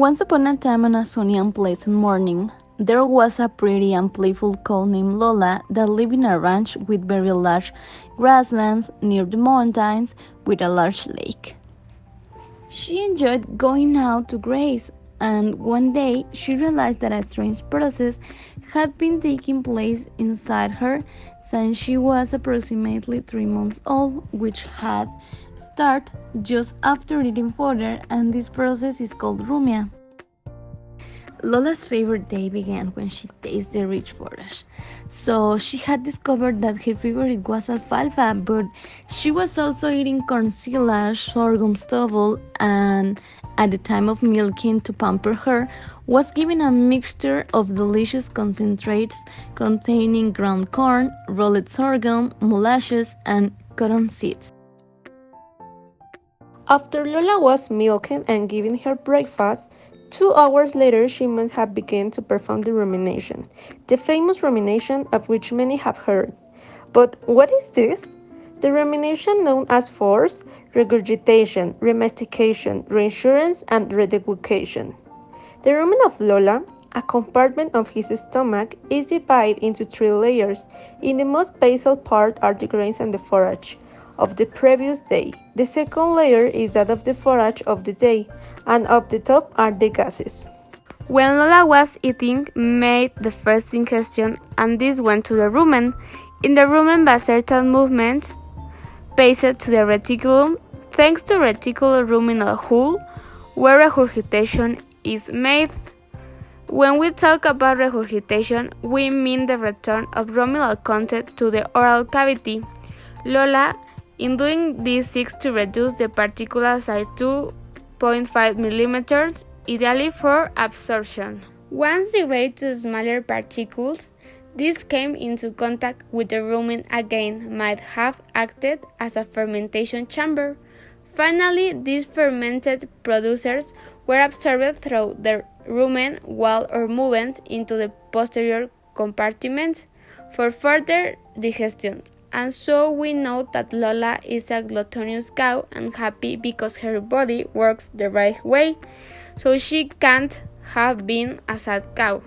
Once upon a time on a sunny and pleasant morning, there was a pretty and playful cow named Lola that lived in a ranch with very large grasslands near the mountains with a large lake. She enjoyed going out to graze, and one day she realized that a strange process had been taking place inside her since she was approximately 3 months old, which had started just after eating fodder, and this process is called rumia. Lola's favorite day began when she tasted the rich forage. So she had discovered that her favorite was alfalfa, but she was also eating corn silage, sorghum stubble, and at the time of milking to pamper her, was given a mixture of delicious concentrates containing ground corn, rolled sorghum, molasses, and cotton seeds. After Lola was milked and given her breakfast, 2 hours later she must have begun to perform the rumination, the famous rumination of which many have heard. But what is this? The rumination known as force, regurgitation, remastication, reinsurance, and redeglutition. The rumen of Lola, a compartment of his stomach, is divided into 3 layers. In the most basal part are the grains and the forage of the previous day. The second layer is that of the forage of the day, and up the top are the gases. When Lola was eating, made the first ingestion, and this went to the rumen. In the rumen, by certain movements, passed to the reticulum, thanks to reticular ruminal hull, where regurgitation is made. When we talk about regurgitation, we mean the return of ruminal content to the oral cavity. Lola, in doing this, seeks to reduce the particle size to 0.5 millimeters, ideally for absorption. Once degraded to smaller particles, these came into contact with the rumen again might have acted as a fermentation chamber. Finally, these fermented producers were absorbed through the rumen wall or movement into the posterior compartment for further digestion. And so we know that Lola is a gluttonous cow and happy because her body works the right way, so she can't have been a sad cow.